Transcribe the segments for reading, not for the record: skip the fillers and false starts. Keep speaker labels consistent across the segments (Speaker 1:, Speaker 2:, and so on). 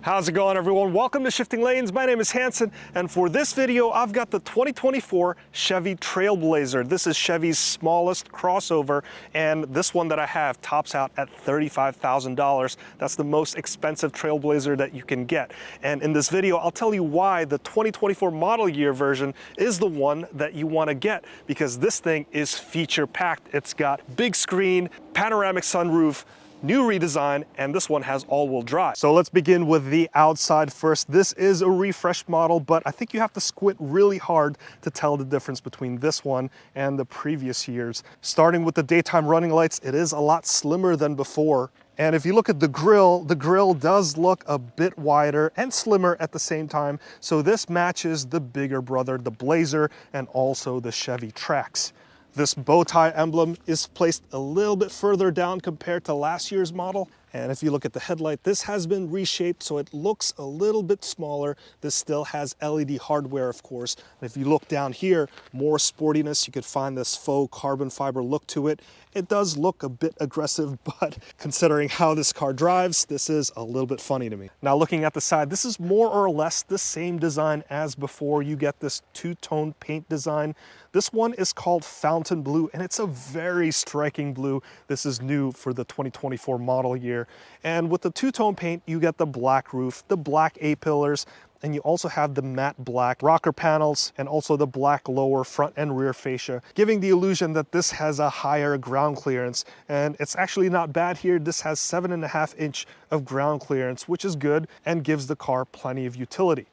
Speaker 1: How's it going, everyone? Welcome to Shifting Lanes. My name is Hanson, and for this video, I've got the 2024 Chevy Trailblazer. This is Chevy's smallest crossover, and this one that I have tops out at $35,000. That's the most expensive Trailblazer that you can get. And in this video, I'll tell you why the 2024 model year version is the one that you want to get, because this thing is feature-packed. It's got big screen, panoramic sunroof, new redesign, and this one has all-wheel drive. So let's begin with the outside first. This is a refreshed model, but I think you have to squint really hard to tell the difference between this one and the previous years. Starting with the daytime running lights, it is a lot slimmer than before. And if you look at the grille does look a bit wider and slimmer at the same time. So this matches the bigger brother, the Blazer, and also the Chevy Trax. This bow tie emblem is placed a little bit further down compared to last year's model. And if you look at the headlight, this has been reshaped so it looks a little bit smaller. This still has LED hardware, of course. And if you look down here, more sportiness, you could find this faux carbon fiber look to it. It does look a bit aggressive, but considering how this car drives, this is a little bit funny to me. Now looking at the side, this is more or less the same design as before. You get this two-tone paint design. This one is called Fountain Blue, and it's a very striking blue. This is new for the 2024 model year. And with the two-tone paint, you get the black roof, the black A-pillars, and you also have the matte black rocker panels and also the black lower front and rear fascia, giving the illusion that this has a higher ground clearance. And it's actually not bad here. This has 7.5 inch of ground clearance, which is good and gives the car plenty of utility.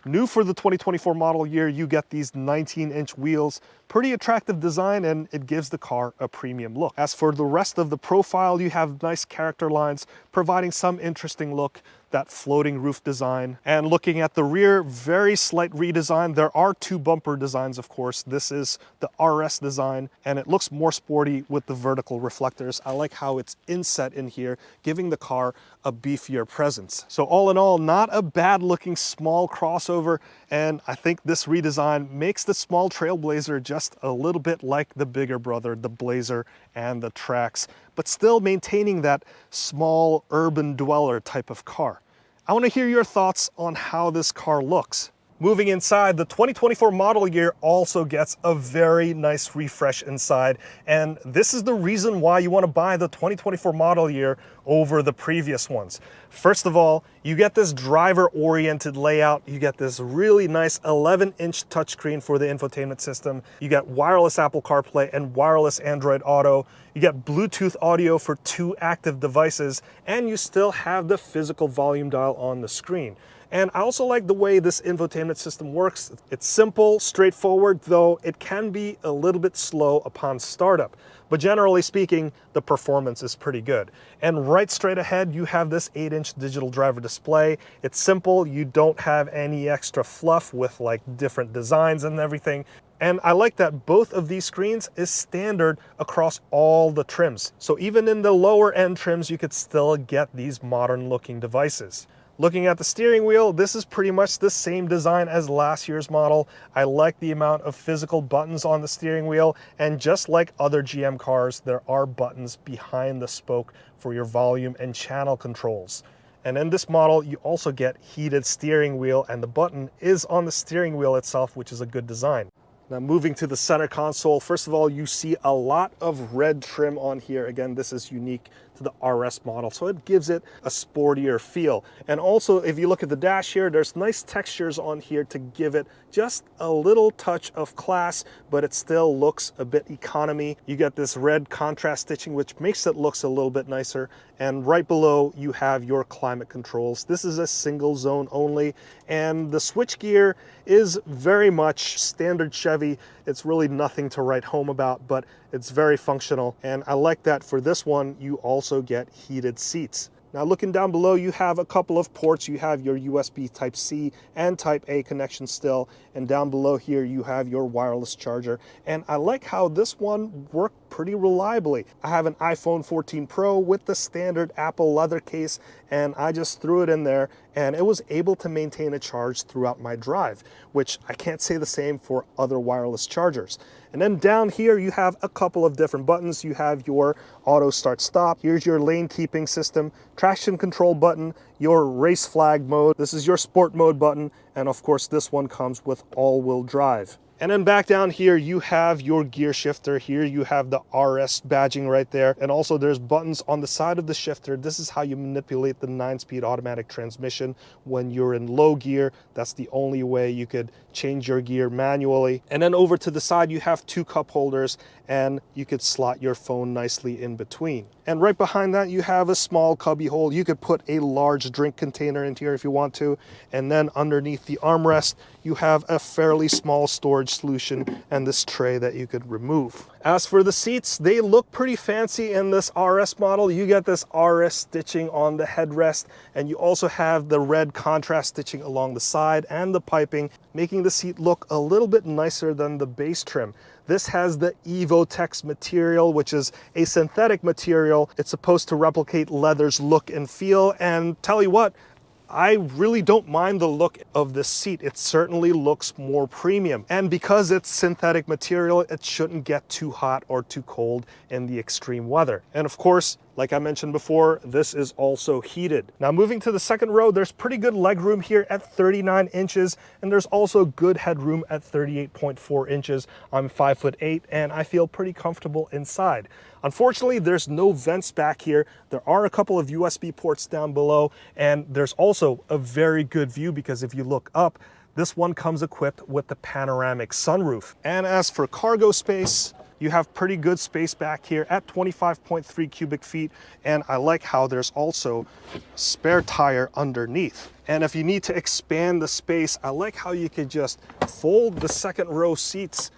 Speaker 1: New for the 2024 model year, you get these 19-inch wheels. Pretty attractive design, and it gives the car a premium look. As for the rest of the profile, you have nice character lines, providing some interesting look, that floating roof design. And looking at the rear, very slight redesign. There are two bumper designs, of course. This is the RS design, and it looks more sporty with the vertical reflectors. I like how it's inset in here, giving the car a beefier presence. So all in all, not a bad looking small crossover, and I think this redesign makes the small Trailblazer just a little bit like the bigger brother, the Blazer and the Trax, but still maintaining that small urban dweller type of car. I want to hear your thoughts on how this car looks. Moving inside, the 2024 model year also gets a very nice refresh inside, and this is the reason why you want to buy the 2024 model year over the previous ones. First of all, you get this driver-oriented layout. You get this really nice 11-inch touchscreen for the infotainment system. You get wireless Apple CarPlay and wireless Android Auto. You get Bluetooth audio for 2 active devices, and you still have the physical volume dial on the screen. And I also like the way this infotainment system works. It's simple, straightforward, though it can be a little bit slow upon startup. But generally speaking, the performance is pretty good. And right straight ahead, you have this 8-inch digital driver display. It's simple. You don't have any extra fluff with like different designs and everything. And I like that both of these screens is standard across all the trims. So even in the lower end trims, you could still get these modern looking devices. Looking at the steering wheel, this is pretty much the same design as last year's model. I like the amount of physical buttons on the steering wheel, and just like other GM cars, there are buttons behind the spoke for your volume and channel controls. And in this model, you also get heated steering wheel, and the button is on the steering wheel itself, which is a good design. Now moving to the center console, first of all, you see a lot of red trim on here. Again, this is unique to the RS model, so it gives it a sportier feel. And also, if you look at the dash here, there's nice textures on here to give it just a little touch of class, but it still looks a bit economy. You get this red contrast stitching, which makes it looks a little bit nicer. And right below, you have your climate controls. This is a single zone only, and the switch gear is very much standard Chevy. It's really nothing to write home about, but it's very functional. And I like that for this one, you also get heated seats. Now looking down below, you have a couple of ports. You have your USB Type-C and Type-A connection still, and down below here you have your wireless charger. And I like how this one worked pretty reliably. I have an iPhone 14 Pro with the standard Apple leather case, and I just threw it in there and it was able to maintain a charge throughout my drive, which I can't say the same for other wireless chargers. And then down here, you have a couple of different buttons. You have your auto start stop. Here's your lane keeping system, traction control button, your race flag mode. This is your sport mode button. And of course, this one comes with all-wheel drive. And then back down here, you have your gear shifter. Here you have the RS badging right there. And also there's buttons on the side of the shifter. This is how you manipulate the 9-speed automatic transmission when you're in low gear. That's the only way you could change your gear manually. And then over to the side, you have 2 cup holders and you could slot your phone nicely in between. And right behind that, you have a small cubby hole. You could put a large drink container into here if you want to. And then underneath the armrest, you have a fairly small storage solution and this tray that you could remove. As for the seats, they look pretty fancy in this RS model. You get this RS stitching on the headrest, and you also have the red contrast stitching along the side and the piping, making the seat look a little bit nicer than the base trim. This has the EvoTex material, which is a synthetic material. It's supposed to replicate leather's look and feel, and tell you what, I really don't mind the look of this seat. It certainly looks more premium. And because it's synthetic material, it shouldn't get too hot or too cold in the extreme weather. And of course, like I mentioned before, this is also heated. Now moving to the second row, there's pretty good leg room here at 39 inches, and there's also good headroom at 38.4 inches. I'm 5'8", and I feel pretty comfortable inside. Unfortunately, there's no vents back here. There are a couple of USB ports down below, and there's also a very good view because if you look up, this one comes equipped with the panoramic sunroof. And as for cargo space, you have pretty good space back here at 25.3 cubic feet, and I like how there's also spare tire underneath. And if you need to expand the space, I like how you could just fold the second row seats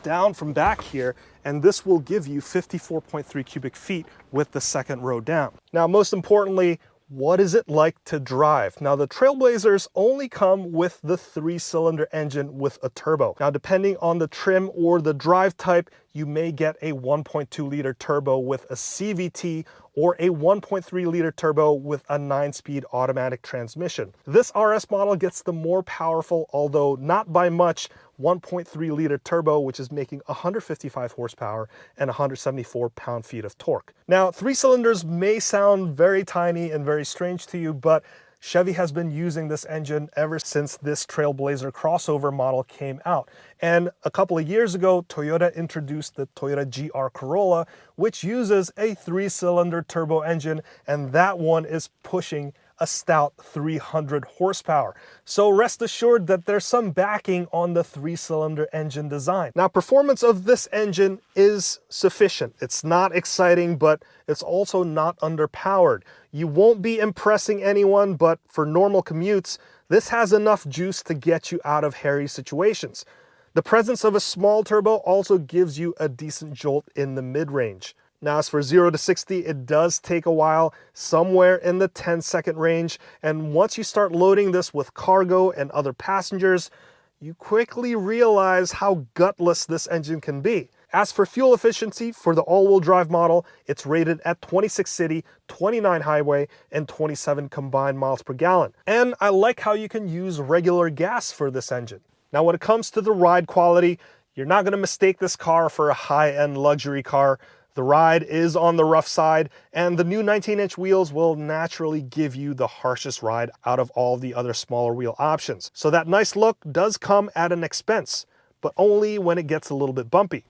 Speaker 1: down from back here, and this will give you 54.3 cubic feet with the second row down. Now, most importantly, what is it like to drive? Now, the Trailblazers only come with the 3-cylinder engine with a turbo. Now, depending on the trim or the drive type, you may get a 1.2-liter turbo with a CVT or a 1.3-liter turbo with a 9-speed automatic transmission. This RS model gets the more powerful, although not by much, 1.3-liter turbo, which is making 155 horsepower and 174 pound-feet of torque. Now, 3 cylinders may sound very tiny and very strange to you, but Chevy has been using this engine ever since this Trailblazer crossover model came out. And a couple of years ago, Toyota introduced the Toyota GR Corolla, which uses a 3-cylinder turbo engine, and that one is pushing a stout 300 horsepower. So rest assured that there's some backing on the 3-cylinder engine design. Now, performance of this engine is sufficient. It's not exciting, but it's also not underpowered. You won't be impressing anyone, but for normal commutes, this has enough juice to get you out of hairy situations. The presence of a small turbo also gives you a decent jolt in the mid-range. Now, as for 0 to 60, it does take a while, somewhere in the 10-second range. And once you start loading this with cargo and other passengers, you quickly realize how gutless this engine can be. As for fuel efficiency for the all-wheel drive model, it's rated at 26 city, 29 highway, and 27 combined miles per gallon. And I like how you can use regular gas for this engine. Now, when it comes to the ride quality, you're not going to mistake this car for a high-end luxury car. The ride is on the rough side, and the new 19-inch wheels will naturally give you the harshest ride out of all the other smaller wheel options. So that nice look does come at an expense, but only when it gets a little bit bumpy.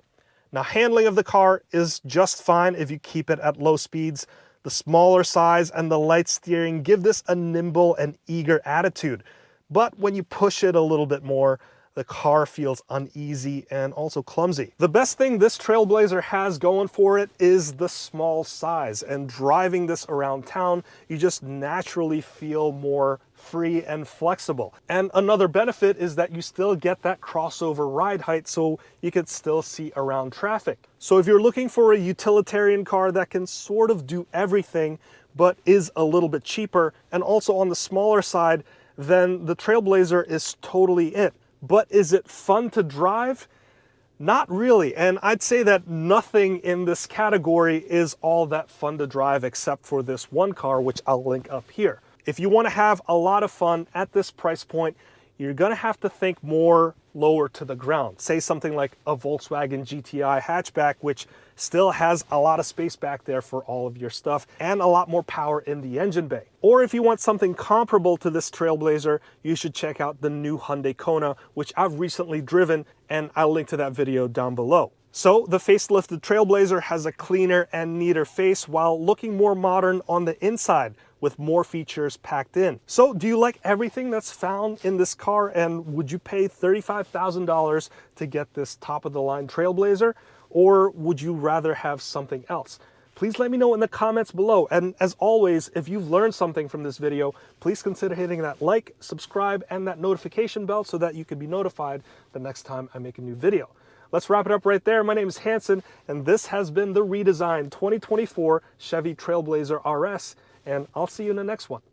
Speaker 1: Now, handling of the car is just fine if you keep it at low speeds. The smaller size and the light steering give this a nimble and eager attitude. But when you push it a little bit more, the car feels uneasy and also clumsy. The best thing this Trailblazer has going for it is the small size, and driving this around town, you just naturally feel more free and flexible. And another benefit is that you still get that crossover ride height, so you can still see around traffic. So if you're looking for a utilitarian car that can sort of do everything, but is a little bit cheaper and also on the smaller side, then the Trailblazer is totally it. But is it fun to drive? Not really, and I'd say that nothing in this category is all that fun to drive except for this one car, which I'll link up here. If you want to have a lot of fun at this price point, you're going to have to think more lower to the ground. Say something like a Volkswagen GTI hatchback, which still has a lot of space back there for all of your stuff and a lot more power in the engine bay. Or if you want something comparable to this Trailblazer, you should check out the new Hyundai Kona, which I've recently driven, and I'll link to that video down below. So the facelifted Trailblazer has a cleaner and neater face while looking more modern on the inside, with more features packed in. So do you like everything that's found in this car, and would you pay $35,000 to get this top of the line Trailblazer, or would you rather have something else? Please let me know in the comments below. And as always, if you've learned something from this video, please consider hitting that like, subscribe, and that notification bell so that you can be notified the next time I make a new video. Let's wrap it up right there. My name is Hanson, and this has been the redesigned 2024 Chevy Trailblazer RS, and I'll see you in the next one.